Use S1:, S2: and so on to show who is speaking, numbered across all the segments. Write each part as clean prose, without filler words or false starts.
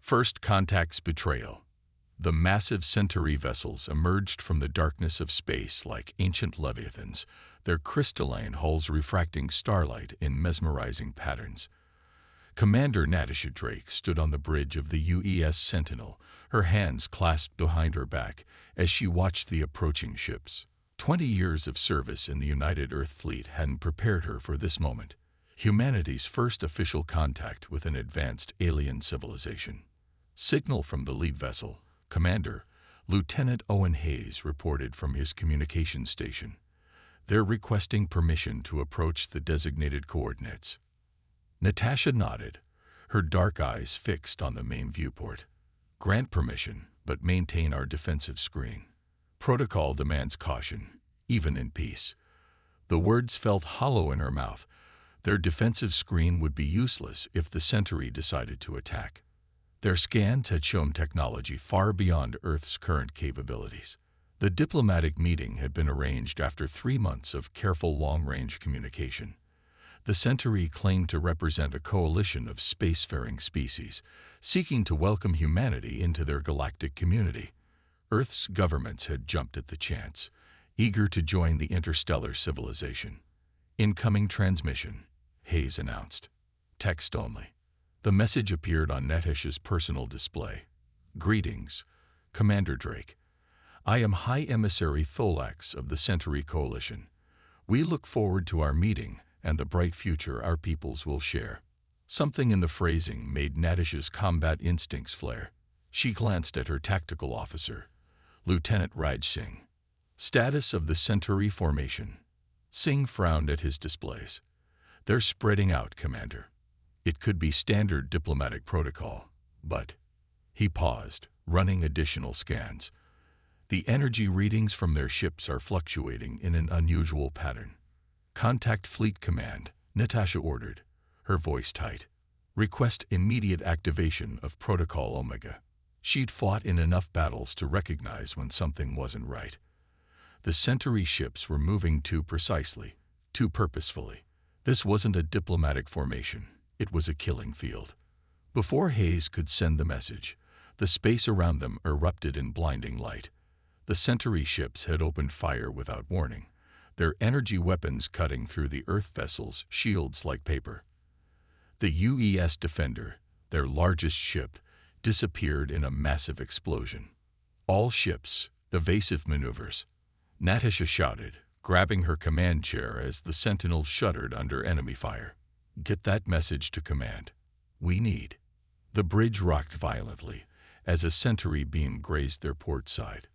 S1: First Contact's betrayal. The massive Centauri vessels emerged from the darkness of space like ancient leviathans, their crystalline hulls refracting starlight in mesmerizing patterns. Commander Natasha Drake stood on the bridge of the UES Sentinel, her hands clasped behind her back as she watched the approaching ships. 20 years of service in the United Earth Fleet hadn't prepared her for this moment. Humanity's first official contact with an advanced alien civilization. Signal from the lead vessel. Commander, Lieutenant Owen Hayes reported from his communications station. They're requesting permission to approach the designated coordinates. Natasha nodded, her dark eyes fixed on the main viewport. Grant permission, but maintain our defensive screen. Protocol demands caution, even in peace. The words felt hollow in her mouth. Their defensive screen would be useless if the Centauri decided to attack. Their scans had shown technology far beyond Earth's current capabilities. The diplomatic meeting had been arranged after 3 months of careful long-range communication. The Centauri claimed to represent a coalition of spacefaring species, seeking to welcome humanity into their galactic community. Earth's governments had jumped at the chance, eager to join the interstellar civilization. Incoming transmission, Hayes announced. Text only. The message appeared on Natasha's personal display. Greetings, Commander Drake. I am High Emissary Tholax of the Centauri Coalition. We look forward to our meeting and the bright future our peoples will share. Something in the phrasing made Natasha's combat instincts flare. She glanced at her tactical officer, Lieutenant Raj Singh. Status of the Centauri formation. Singh frowned at his displays. They're spreading out, Commander. It could be standard diplomatic protocol, but... He paused, running additional scans. The energy readings from their ships are fluctuating in an unusual pattern. Contact Fleet Command, Natasha ordered, her voice tight. Request immediate activation of Protocol Omega. She'd fought in enough battles to recognize when something wasn't right. The Centauri ships were moving too precisely, too purposefully. This wasn't a diplomatic formation. It was a killing field. Before Hayes could send the message, the space around them erupted in blinding light. The Centauri ships had opened fire without warning, their energy weapons cutting through the Earth vessel's shields like paper. The UES Defender, their largest ship, disappeared in a massive explosion. All ships, evasive maneuvers. Natasha shouted, grabbing her command chair as the Sentinels shuddered under enemy fire. Get that message to command. We need. The bridge rocked violently as a Centauri beam grazed their port side.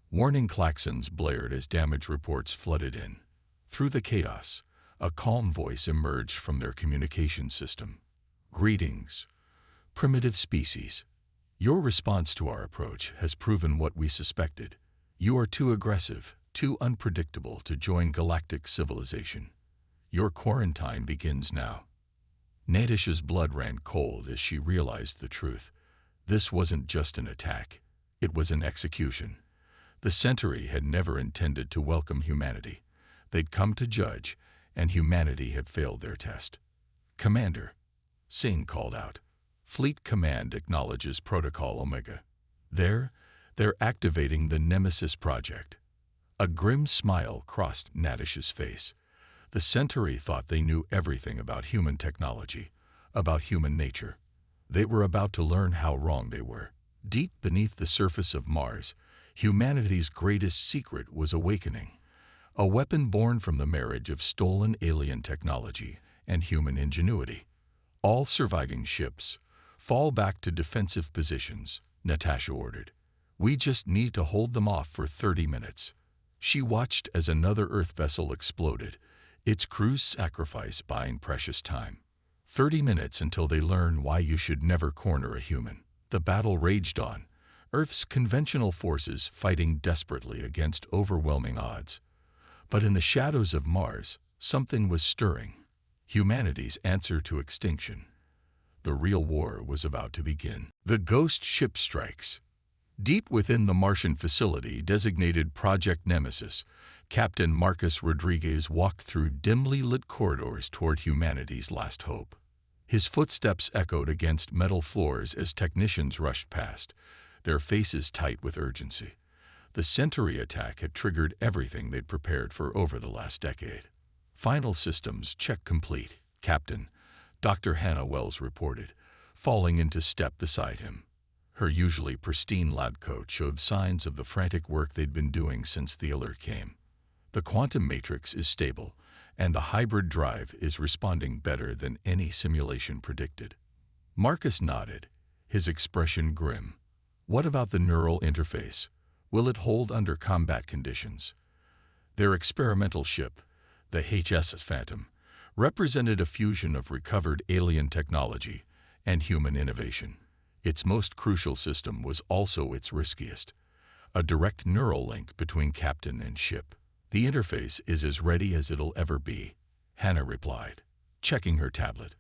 S1: Warning klaxons blared as damage reports flooded in. Through the chaos, a calm voice emerged from their communication system. Greetings, primitive species. Your response to our approach has proven what we suspected. You are too aggressive, too unpredictable to join galactic civilization. Your quarantine begins now. Natasha's blood ran cold as she realized the truth. This wasn't just an attack. It was an execution. The Centauri had never intended to welcome humanity. They'd come to judge, and humanity had failed their test. Commander, Singh called out. Fleet Command acknowledges Protocol Omega. They're activating the Nemesis Project. A grim smile crossed Natasha's face. The Centauri thought they knew everything about human technology, about human nature. They were about to learn how wrong they were. Deep beneath the surface of Mars, humanity's greatest secret was awakening. A weapon born from the marriage of stolen alien technology and human ingenuity. All surviving ships, fall back to defensive positions, Natasha ordered. We just need to hold them off for 30 minutes. She watched as another Earth vessel exploded, its crew's sacrifice buying precious time. 30 minutes until they learn why you should never corner a human. The battle raged on, Earth's conventional forces fighting desperately against overwhelming odds. But in the shadows of Mars, something was stirring. Humanity's answer to extinction. The real war was about to begin. The ghost ship strikes. Deep within the Martian facility designated Project Nemesis, Captain Marcus Rodriguez walked through dimly lit corridors toward humanity's last hope. His footsteps echoed against metal floors as technicians rushed past, their faces tight with urgency. The Centauri attack had triggered everything they'd prepared for over the last decade. "Final systems check complete, Captain," Dr. Hannah Wells reported, falling into step beside him. Her usually pristine lab coat showed signs of the frantic work they'd been doing since the alert came. "The quantum matrix is stable, and the hybrid drive is responding better than any simulation predicted." Marcus nodded, his expression grim. "What about the neural interface? Will it hold under combat conditions?" Their experimental ship, the HS Phantom, represented a fusion of recovered alien technology and human innovation. Its most crucial system was also its riskiest, a direct neural link between captain and ship. "The interface is as ready as it'll ever be," Hannah replied, checking her tablet.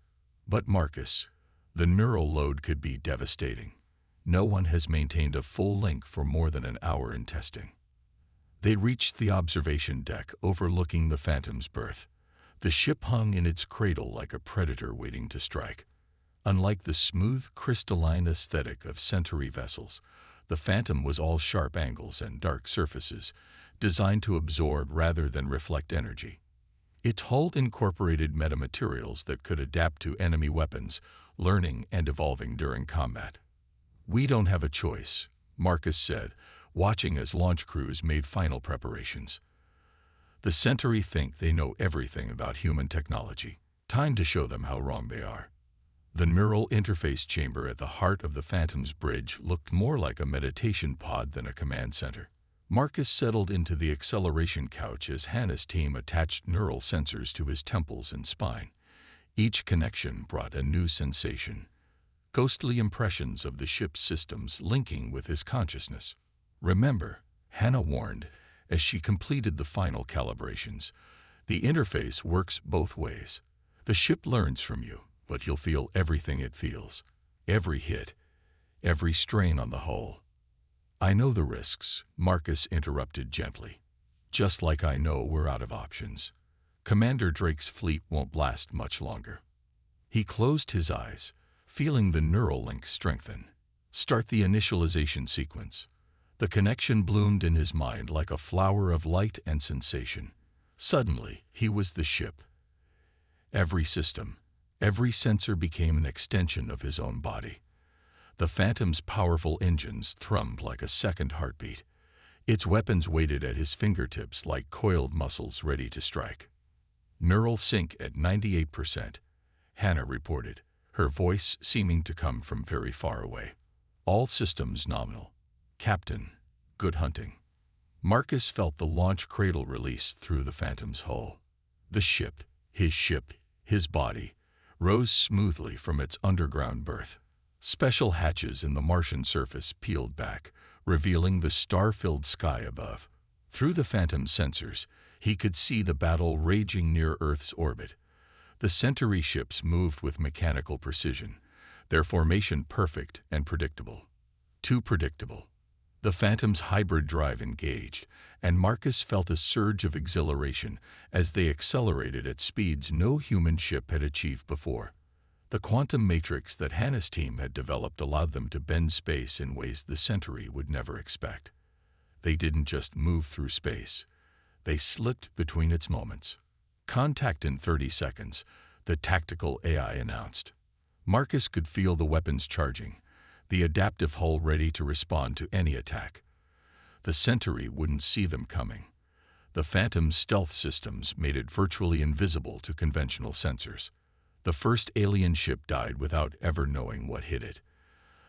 S1: "But Marcus, the neural load could be devastating. No one has maintained a full link for more than an hour in testing." They reached the observation deck overlooking the Phantom's berth. The ship hung in its cradle like a predator waiting to strike. Unlike the smooth, crystalline aesthetic of Centauri vessels, the Phantom was all sharp angles and dark surfaces, designed to absorb rather than reflect energy. Its hull incorporated metamaterials that could adapt to enemy weapons, learning and evolving during combat. "We don't have a choice," Marcus said, watching as launch crews made final preparations. "The Centauri think they know everything about human technology. Time to show them how wrong they are." The neural interface chamber at the heart of the Phantom's bridge looked more like a meditation pod than a command center. Marcus settled into the acceleration couch as Hannah's team attached neural sensors to his temples and spine. Each connection brought a new sensation, ghostly impressions of the ship's systems linking with his consciousness. "Remember," Hannah warned as she completed the final calibrations, "the interface works both ways. The ship learns from you, but you'll feel everything it feels. Every hit, every strain on the hull." "I know the risks," Marcus interrupted gently. "Just like I know we're out of options. Commander Drake's fleet won't last much longer." He closed his eyes, feeling the neural link strengthen. "Start the initialization sequence." The connection bloomed in his mind like a flower of light and sensation. Suddenly, he was the ship. Every system, every sensor became an extension of his own body. The Phantom's powerful engines thrummed like a second heartbeat. Its weapons waited at his fingertips like coiled muscles ready to strike. "Neural sync at 98%, Hannah reported, her voice seeming to come from very far away. "All systems nominal. Captain, good hunting." Marcus felt the launch cradle release through the Phantom's hull. The ship, his body, rose smoothly from its underground berth. Special hatches in the Martian surface peeled back, revealing the star-filled sky above. Through the Phantom's sensors, he could see the battle raging near Earth's orbit. The Centauri ships moved with mechanical precision, their formation perfect and predictable. Too predictable. The Phantom's hybrid drive engaged, and Marcus felt a surge of exhilaration as they accelerated at speeds no human ship had achieved before. The quantum matrix that Hannah's team had developed allowed them to bend space in ways the Centauri would never expect. They didn't just move through space. They slipped between its moments. "Contact in 30 seconds, the tactical AI announced. Marcus could feel the weapons charging, the adaptive hull ready to respond to any attack. The Centauri wouldn't see them coming. The Phantom's stealth systems made it virtually invisible to conventional sensors. The first alien ship died without ever knowing what hit it.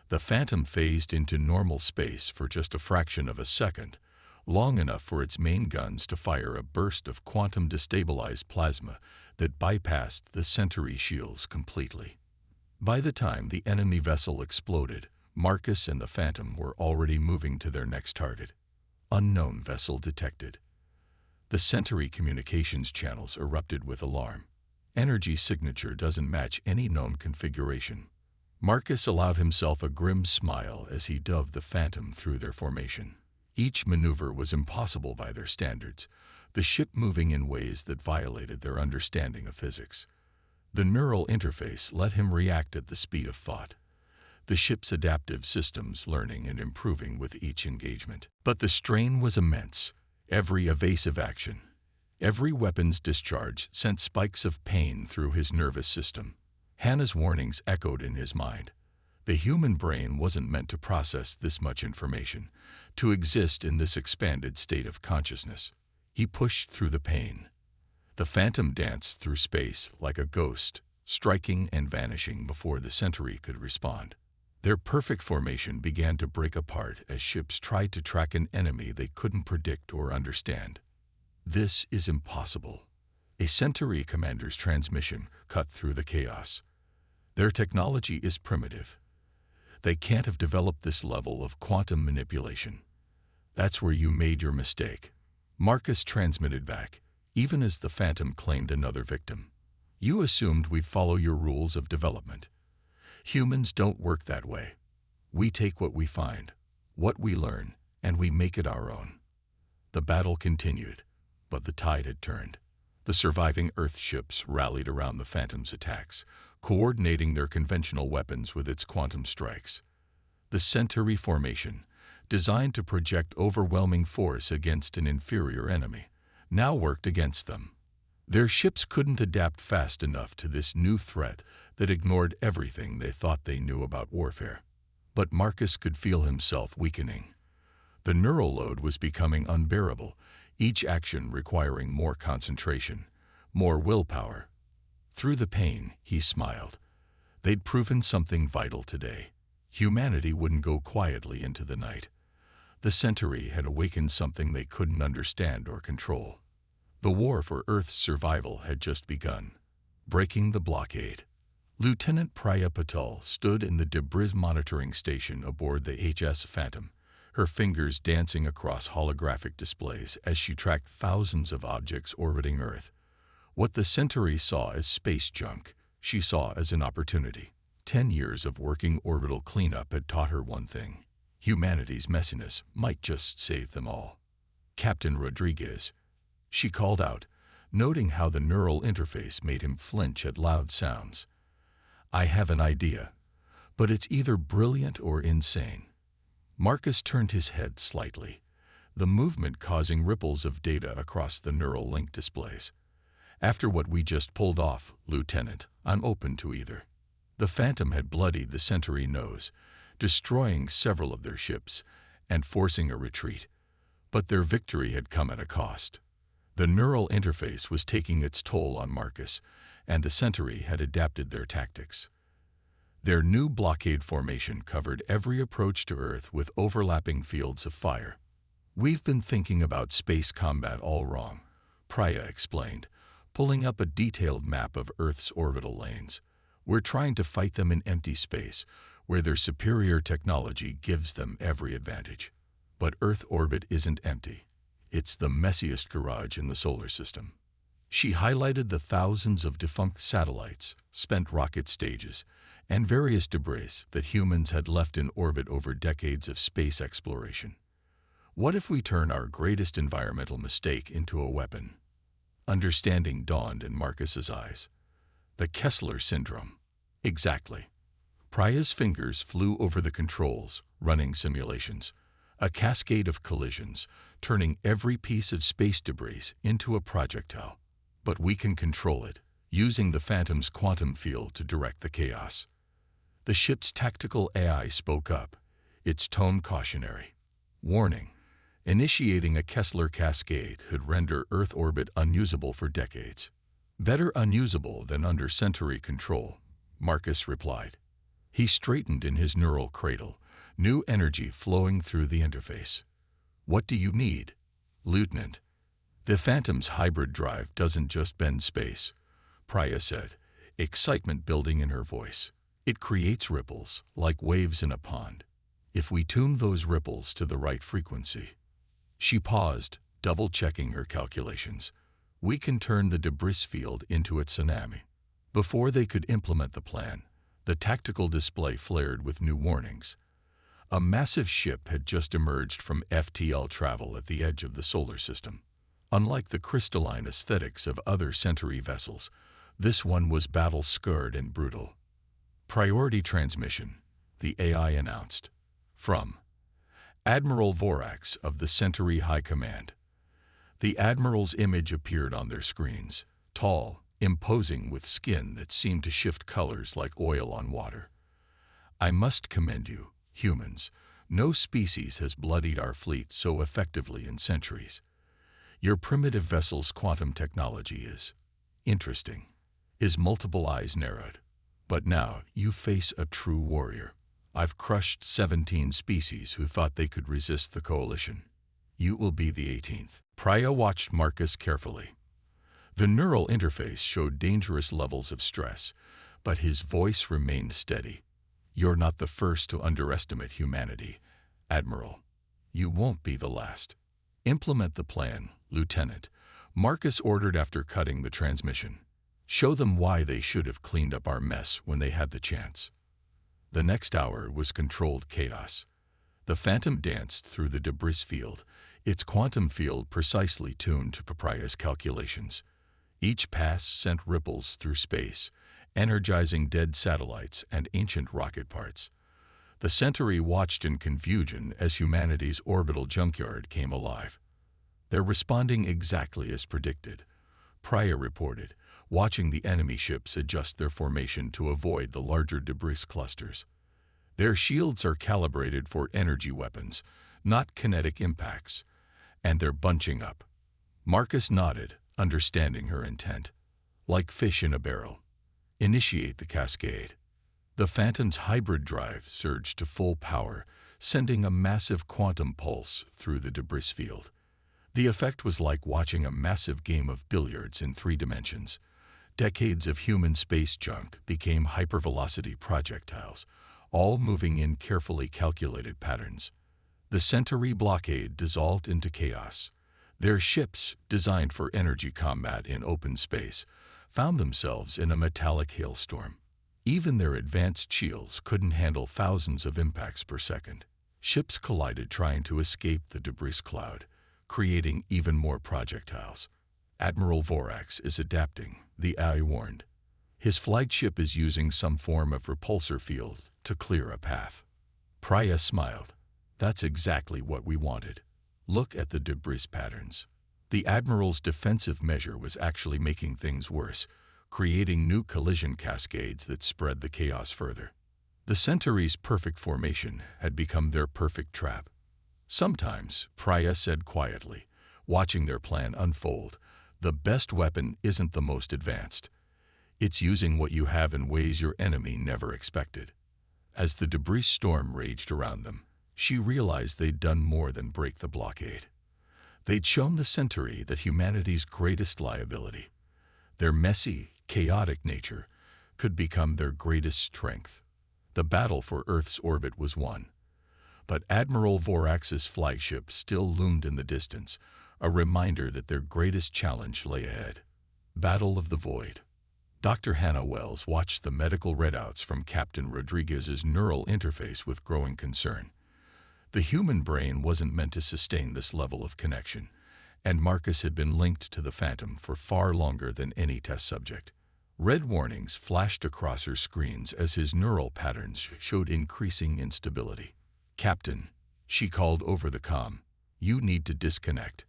S1: The Phantom phased into normal space for just a fraction of a second, long enough for its main guns to fire a burst of quantum-destabilized plasma that bypassed the Centauri shields completely. By the time the enemy vessel exploded, Marcus and the Phantom were already moving to their next target. Unknown vessel detected. The Centauri communications channels erupted with alarm. Energy signature doesn't match any known configuration. Marcus allowed himself a grim smile as he dove the Phantom through their formation. Each maneuver was impossible by their standards, the ship moving in ways that violated their understanding of physics. The neural interface let him react at the speed of thought, the ship's adaptive systems learning and improving with each engagement. But the strain was immense. Every evasive action, every weapon's discharge sent spikes of pain through his nervous system. Hannah's warnings echoed in his mind. The human brain wasn't meant to process this much information, to exist in this expanded state of consciousness. He pushed through the pain. The Phantom danced through space like a ghost, striking and vanishing before the Centauri could respond. Their perfect formation began to break apart as ships tried to track an enemy they couldn't predict or understand. This is impossible. A Centauri commander's transmission cut through the chaos. Their technology is primitive. They can't have developed this level of quantum manipulation. That's where you made your mistake. Marcus transmitted back, even as the Phantom claimed another victim. You assumed we'd follow your rules of development. Humans don't work that way. We take what we find, what we learn, and we make it our own. The battle continued, but the tide had turned. The surviving Earth ships rallied around the Phantom's attacks, coordinating their conventional weapons with its quantum strikes. The Centauri formation, designed to project overwhelming force against an inferior enemy, now worked against them. Their ships couldn't adapt fast enough to this new threat that ignored everything they thought they knew about warfare. But Marcus could feel himself weakening. The neural load was becoming unbearable, each action requiring more concentration, more willpower. Through the pain, he smiled. They'd proven something vital today. Humanity wouldn't go quietly into the night. The Centauri had awakened something they couldn't understand or control. The war for Earth's survival had just begun. Breaking the blockade. Lieutenant Priya Patel stood in the debris monitoring station aboard the HS Phantom, her fingers dancing across holographic displays as she tracked thousands of objects orbiting Earth. What the Centauri saw as space junk, she saw as an opportunity. 10 years of working orbital cleanup had taught her one thing. Humanity's messiness might just save them all. Captain Rodriguez, she called out, noting how the neural interface made him flinch at loud sounds. I have an idea, but it's either brilliant or insane. Marcus turned his head slightly, the movement causing ripples of data across the neural link displays. After what we just pulled off, Lieutenant, I'm open to either. The Phantom had bloodied the Centauri nose, destroying several of their ships and forcing a retreat. But their victory had come at a cost. The neural interface was taking its toll on Marcus, and the Centauri had adapted their tactics. Their new blockade formation covered every approach to Earth with overlapping fields of fire. We've been thinking about space combat all wrong, Priya explained, pulling up a detailed map of Earth's orbital lanes. We're trying to fight them in empty space, where their superior technology gives them every advantage. But Earth orbit isn't empty. It's the messiest garage in the solar system. She highlighted the thousands of defunct satellites, spent rocket stages, and various debris that humans had left in orbit over decades of space exploration. What if we turn our greatest environmental mistake into a weapon? Understanding dawned in Marcus's eyes. The Kessler syndrome. Exactly. Priya's fingers flew over the controls, running simulations. A cascade of collisions, turning every piece of space debris into a projectile. But we can control it, using the Phantom's quantum field to direct the chaos. The ship's tactical AI spoke up, its tone cautionary. Warning, initiating a Kessler cascade could render Earth orbit unusable for decades. Better unusable than under Centauri control, Marcus replied. He straightened in his neural cradle, new energy flowing through the interface. What do you need, Lieutenant? The Phantom's hybrid drive doesn't just bend space, Priya said, excitement building in her voice. It creates ripples, like waves in a pond. If we tune those ripples to the right frequency. She paused, double-checking her calculations. We can turn the debris field into a tsunami. Before they could implement the plan, the tactical display flared with new warnings. A massive ship had just emerged from FTL travel at the edge of the solar system. Unlike the crystalline aesthetics of other Centauri vessels, This one was battle-scarred and brutal. Priority transmission, the AI announced. From Admiral Vorax of the Centauri High Command. The Admiral's image appeared on their screens, tall, imposing with skin that seemed to shift colors like oil on water. I must commend you, humans. No species has bloodied our fleet so effectively in centuries. Your primitive vessel's quantum technology is interesting. His multiple eyes narrowed. But now you face a true warrior. I've crushed 17 species who thought they could resist the coalition. You will be the 18th. Priya watched Marcus carefully. The neural interface showed dangerous levels of stress, but his voice remained steady. You're not the first to underestimate humanity, Admiral. You won't be the last. Implement the plan, Lieutenant, Marcus ordered after cutting the transmission. Show them why they should have cleaned up our mess when they had the chance. The next hour was controlled chaos. The Phantom danced through the debris field, its quantum field precisely tuned to Priya's calculations. Each pass sent ripples through space, energizing dead satellites and ancient rocket parts. The Centauri watched in confusion as humanity's orbital junkyard came alive. They're responding exactly as predicted, Priya reported, watching the enemy ships adjust their formation to avoid the larger debris clusters. Their shields are calibrated for energy weapons, not kinetic impacts, and they're bunching up. Marcus nodded, understanding her intent. Like fish in a barrel. Initiate the cascade. The Phantom's hybrid drive surged to full power, sending a massive quantum pulse through the debris field. The effect was like watching a massive game of billiards in 3 dimensions. Decades of human space junk became hypervelocity projectiles, all moving in carefully calculated patterns. The Centauri blockade dissolved into chaos. Their ships, designed for energy combat in open space, found themselves in a metallic hailstorm. Even their advanced shields couldn't handle thousands of impacts per second. Ships collided trying to escape the debris cloud, creating even more projectiles. Admiral Vorax is adapting, the AI warned. His flagship is using some form of repulsor field to clear a path. Priya smiled. That's exactly what we wanted. Look at the debris patterns. The Admiral's defensive measure was actually making things worse, creating new collision cascades that spread the chaos further. The Centauri's perfect formation had become their perfect trap. Sometimes, Priya said quietly, watching their plan unfold, the best weapon isn't the most advanced. It's using what you have in ways your enemy never expected. As the debris storm raged around them, she realized they'd done more than break the blockade. They'd shown the Centauri that humanity's greatest liability, their messy, chaotic nature, could become their greatest strength. The battle for Earth's orbit was won. But Admiral Vorax's flagship still loomed in the distance, a reminder that their greatest challenge lay ahead. Battle of the Void. Dr. Hannah Wells watched the medical readouts from Captain Rodriguez's neural interface with growing concern. The human brain wasn't meant to sustain this level of connection, and Marcus had been linked to the Phantom for far longer than any test subject. Red warnings flashed across her screens as his neural patterns showed increasing instability. Captain, she called over the comm, you need to disconnect.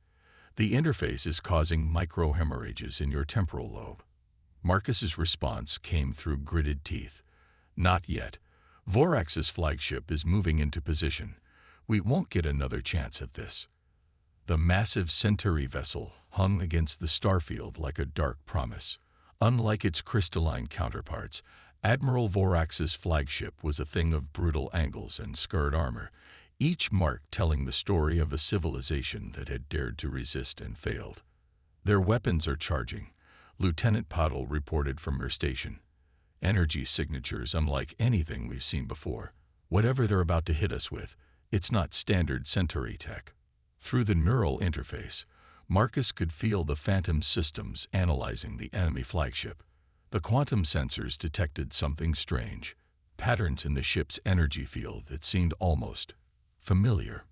S1: The interface is causing microhemorrhages in your temporal lobe. Marcus's response came through gritted teeth. Not yet. Vorax's flagship is moving into position. We won't get another chance at this. The massive Centauri vessel hung against the starfield like a dark promise. Unlike its crystalline counterparts, Admiral Vorax's flagship was a thing of brutal angles and scarred armor, each mark telling the story of a civilization that had dared to resist and failed. Their weapons are charging, Lieutenant Pottle reported from her station. Energy signatures unlike anything we've seen before. Whatever they're about to hit us with, it's not standard Centauri tech. Through the neural interface, Marcus could feel the Phantom systems analyzing the enemy flagship. The quantum sensors detected something strange, patterns in the ship's energy field that seemed almost familiar.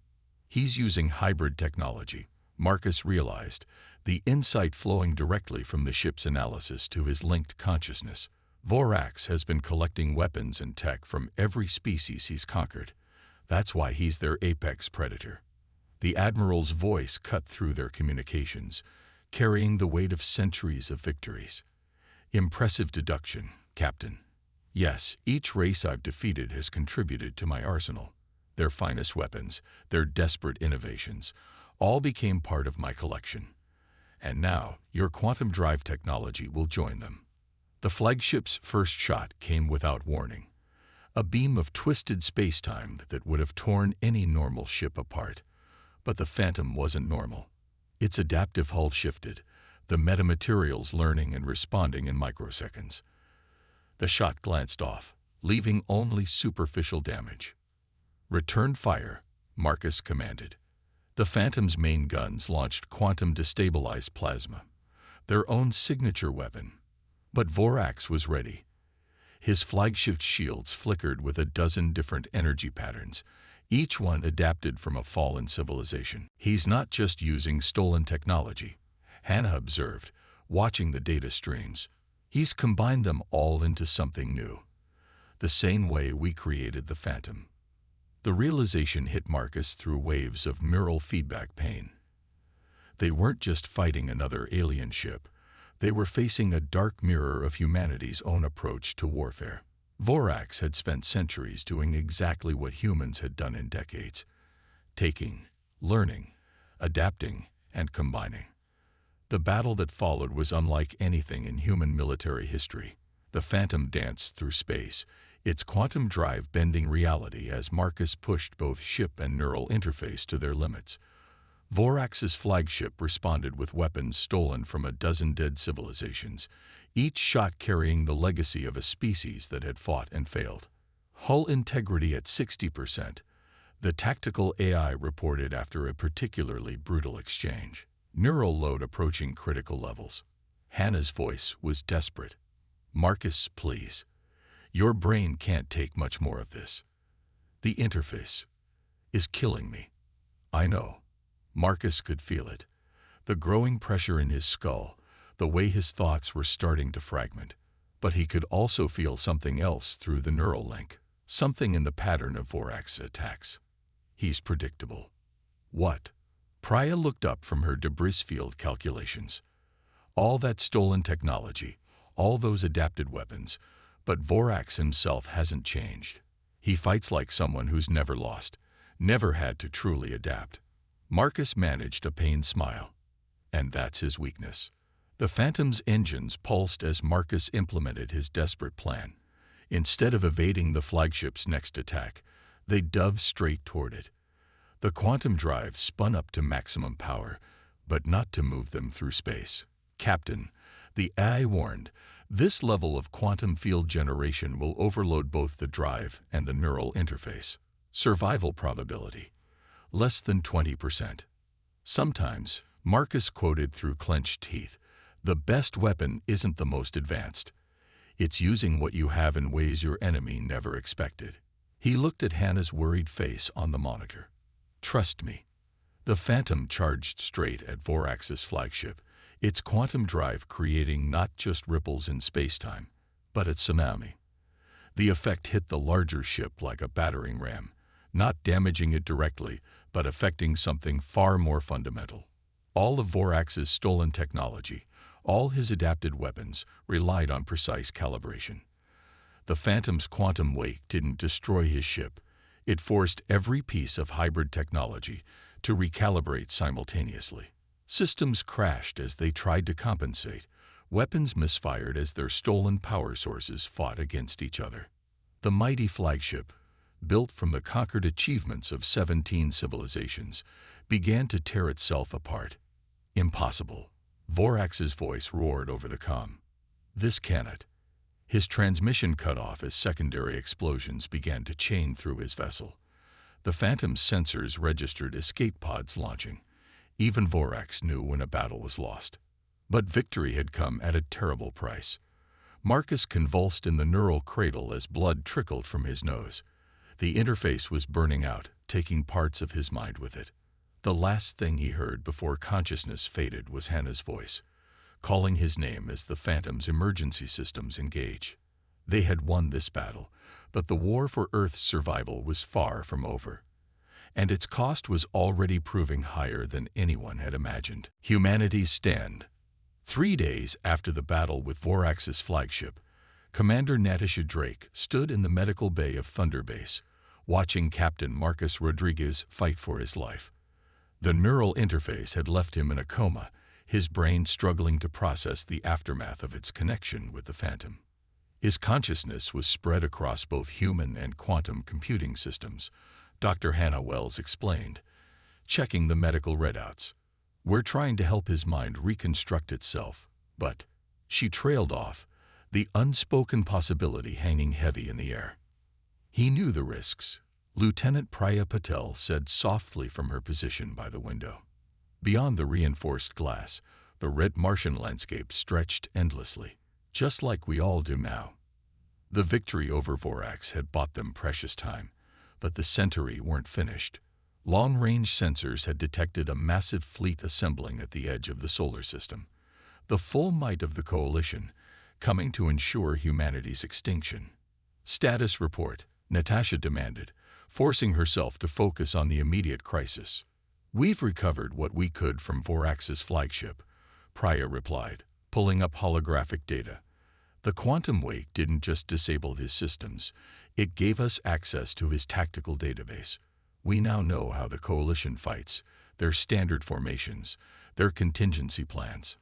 S1: He's using hybrid technology, Marcus realized, the insight flowing directly from the ship's analysis to his linked consciousness. Vorax has been collecting weapons and tech from every species he's conquered. That's why he's their apex predator. The Admiral's voice cut through their communications, carrying the weight of centuries of victories. Impressive deduction, Captain. Yes, each race I've defeated has contributed to my arsenal. Their finest weapons, their desperate innovations, all became part of my collection. And now, your quantum drive technology will join them. The flagship's first shot came without warning. A beam of twisted space-time that would have torn any normal ship apart. But the Phantom wasn't normal. Its adaptive hull shifted, the metamaterials learning and responding in microseconds. The shot glanced off, leaving only superficial damage. "Return fire," Marcus commanded. The Phantom's main guns launched quantum-destabilized plasma, their own signature weapon. But Vorax was ready. His flagship shields flickered with a dozen different energy patterns, each one adapted from a fallen civilization. "He's not just using stolen technology," Hannah observed, watching the data streams. "He's combined them all into something new. The same way we created the Phantom." The realization hit Marcus through waves of neural feedback pain. They weren't just fighting another alien ship. They were facing a dark mirror of humanity's own approach to warfare. Vorax had spent centuries doing exactly what humans had done in decades: taking, learning, adapting, and combining. The battle that followed was unlike anything in human military history. The Phantom danced through space, its quantum drive bending reality as Marcus pushed both ship and neural interface to their limits. Vorax's flagship responded with weapons stolen from a dozen dead civilizations, each shot carrying the legacy of a species that had fought and failed. Hull integrity at 60%, the tactical AI reported after a particularly brutal exchange. Neural load approaching critical levels. Hannah's voice was desperate. "Marcus, please. Your brain can't take much more of this. The interface is killing me." "I know." Marcus could feel it. The growing pressure in his skull, the way his thoughts were starting to fragment. But he could also feel something else through the neural link, something in the pattern of Vorax's attacks. "He's predictable." "What?" Priya looked up from her debris field calculations. "All that stolen technology, all those adapted weapons, but Vorax himself hasn't changed. He fights like someone who's never lost, never had to truly adapt." Marcus managed a pained smile. "And that's his weakness." The Phantom's engines pulsed as Marcus implemented his desperate plan. Instead of evading the flagship's next attack, they dove straight toward it. The quantum drive spun up to maximum power, but not to move them through space. "Captain," the AI warned, "this level of quantum field generation will overload both the drive and the neural interface. Survival probability: less than 20%. Sometimes," Marcus quoted through clenched teeth, "the best weapon isn't the most advanced. It's using what you have in ways your enemy never expected." He looked at Hannah's worried face on the monitor. "Trust me." The Phantom charged straight at Vorax's flagship, its quantum drive creating not just ripples in spacetime, but a tsunami. The effect hit the larger ship like a battering ram, not damaging it directly, but affecting something far more fundamental. All of Vorax's stolen technology, all his adapted weapons, relied on precise calibration. The Phantom's quantum wake didn't destroy his ship. It forced every piece of hybrid technology to recalibrate simultaneously. Systems crashed as they tried to compensate. Weapons misfired as their stolen power sources fought against each other. The mighty flagship, built from the conquered achievements of 17 civilizations, began to tear itself apart. "Impossible." Vorax's voice roared over the comm. "This cannot." His transmission cut off as secondary explosions began to chain through his vessel. The Phantom's sensors registered escape pods launching. Even Vorax knew when a battle was lost. But victory had come at a terrible price. Marcus convulsed in the neural cradle as blood trickled from his nose. The interface was burning out, taking parts of his mind with it. The last thing he heard before consciousness faded was Hannah's voice, calling his name as the Phantom's emergency systems engage. They had won this battle, but the war for Earth's survival was far from over, and its cost was already proving higher than anyone had imagined. Humanity's stand. 3 days after the battle with Vorax's flagship, Commander Natasha Drake stood in the medical bay of Thunder Base, watching Captain Marcus Rodriguez fight for his life. The neural interface had left him in a coma, his brain struggling to process the aftermath of its connection with the Phantom. His consciousness was spread across both human and quantum computing systems, Dr. Hannah Wells explained, checking the medical readouts. "We're trying to help his mind reconstruct itself, but..." She trailed off, the unspoken possibility hanging heavy in the air. He knew the risks, Lieutenant Priya Patel said softly from her position by the window. Beyond the reinforced glass, the red Martian landscape stretched endlessly, just like we all do now. The victory over Vorax had bought them precious time, but the Centauri weren't finished. Long-range sensors had detected a massive fleet assembling at the edge of the solar system, the full might of the coalition, coming to ensure humanity's extinction. "Status report," Natasha demanded, forcing herself to focus on the immediate crisis. "We've recovered what we could from Vorax's flagship," Priya replied, pulling up holographic data. "The quantum wake didn't just disable his systems, it gave us access to his tactical database. We now know how the coalition fights, their standard formations, their contingency plans."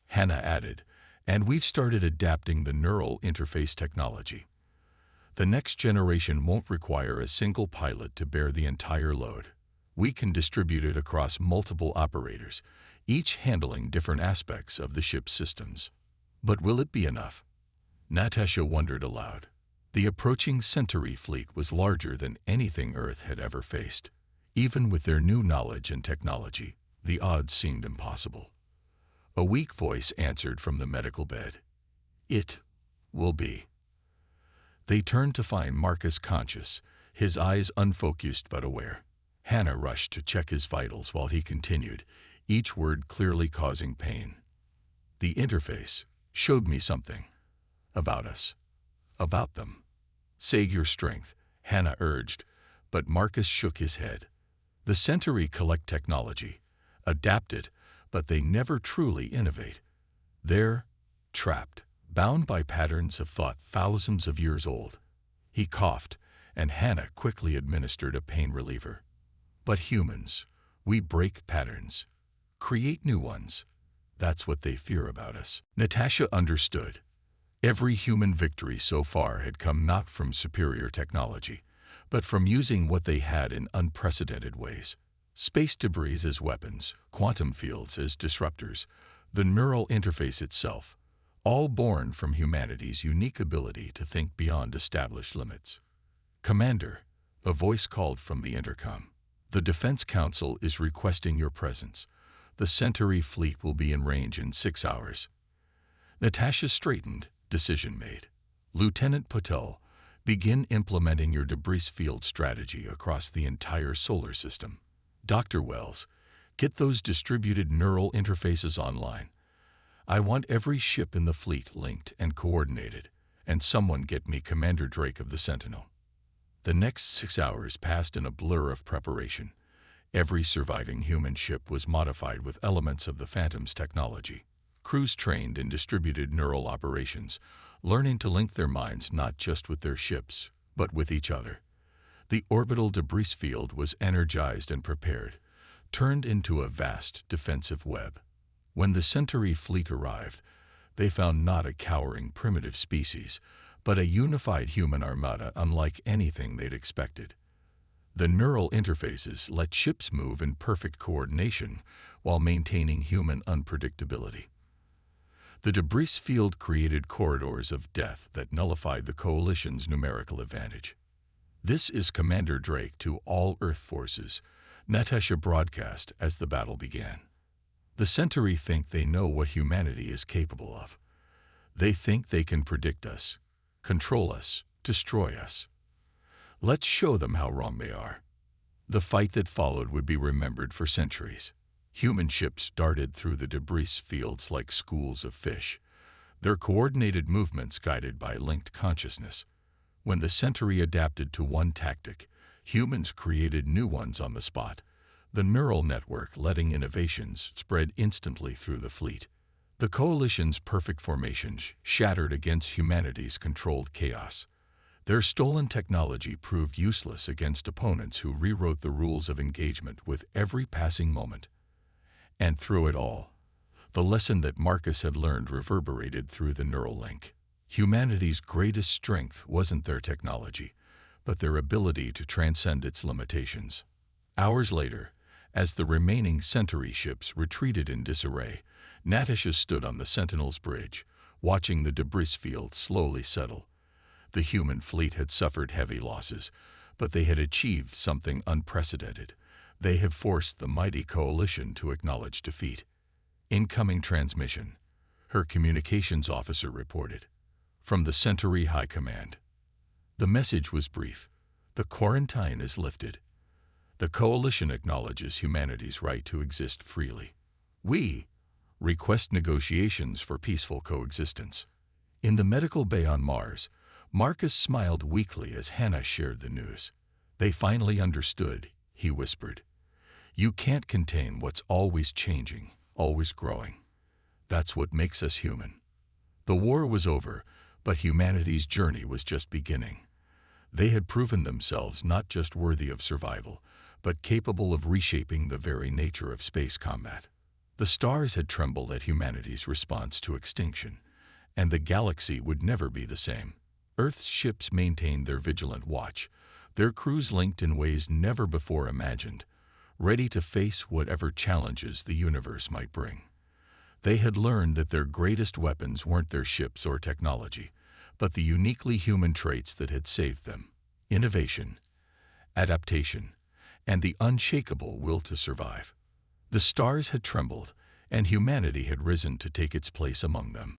S1: Hannah added, "And we've started adapting the neural interface technology. The next generation won't require a single pilot to bear the entire load. We can distribute it across multiple operators, each handling different aspects of the ship's systems." But will it be enough? Natasha wondered aloud. The approaching Centauri fleet was larger than anything Earth had ever faced. Even with their new knowledge and technology, the odds seemed impossible. A weak voice answered from the medical bed. "It will be." They turned to find Marcus conscious, his eyes unfocused but aware. Hannah rushed to check his vitals while he continued, each word clearly causing pain. "The interface showed me something. About us. About them." "Say your strength," Hannah urged, but Marcus shook his head. "The Centauri collect technology, adapt it, but they never truly innovate. They're trapped, bound by patterns of thought thousands of years old." He coughed, and Hannah quickly administered a pain reliever. "But humans, we break patterns, create new ones. That's what they fear about us." Natasha understood. Every human victory so far had come not from superior technology, but from using what they had in unprecedented ways. Space debris as weapons, quantum fields as disruptors, the neural interface itself, all born from humanity's unique ability to think beyond established limits. "Commander," a voice called from the intercom, "the Defense Council is requesting your presence. The Centauri fleet will be in range in 6 hours." Natasha straightened, decision made. "Lieutenant Patel, begin implementing your debris field strategy across the entire solar system. Dr. Wells, get those distributed neural interfaces online. I want every ship in the fleet linked and coordinated, and someone get me Commander Drake of the Sentinel." The next 6 hours passed in a blur of preparation. Every surviving human ship was modified with elements of the Phantom's technology. Crews trained in distributed neural operations, learning to link their minds not just with their ships, but with each other. The orbital debris field was energized and prepared, turned into a vast defensive web. When the Centauri fleet arrived, they found not a cowering primitive species, but a unified human armada unlike anything they'd expected. The neural interfaces let ships move in perfect coordination while maintaining human unpredictability. The debris field created corridors of death that nullified the Coalition's numerical advantage. "This is Commander Drake to all Earth forces," Natasha broadcast as the battle began. "The Centauri think they know what humanity is capable of. They think they can predict us, control us, destroy us. Let's show them how wrong they are." The fight that followed would be remembered for centuries. Human ships darted through the debris fields like schools of fish, their coordinated movements guided by linked consciousness. When the Centauri adapted to one tactic, humans created new ones on the spot, the neural network letting innovations spread instantly through the fleet. The coalition's perfect formations shattered against humanity's controlled chaos. Their stolen technology proved useless against opponents who rewrote the rules of engagement with every passing moment. And through it all, the lesson that Marcus had learned reverberated through the neural link. Humanity's greatest strength wasn't their technology, but their ability to transcend its limitations. Hours later, as the remaining Centauri ships retreated in disarray, Natasha stood on the Sentinel's bridge, watching the debris field slowly settle. The human fleet had suffered heavy losses, but they had achieved something unprecedented. They had forced the mighty coalition to acknowledge defeat. Incoming transmission, her communications officer reported. From the Centauri High Command. The message was brief. The quarantine is lifted. The coalition acknowledges humanity's right to exist freely. We request negotiations for peaceful coexistence. In the medical bay on Mars, Marcus smiled weakly as Hannah shared the news. They finally understood, he whispered. You can't contain what's always changing, always growing. That's what makes us human. The war was over, but humanity's journey was just beginning. They had proven themselves not just worthy of survival, but capable of reshaping the very nature of space combat. The stars had trembled at humanity's response to extinction, and the galaxy would never be the same. Earth's ships maintained their vigilant watch, their crews linked in ways never before imagined, ready to face whatever challenges the universe might bring. They had learned that their greatest weapons weren't their ships or technology, but the uniquely human traits that had saved them: innovation, adaptation, and the unshakable will to survive. The stars had trembled, and humanity had risen to take its place among them.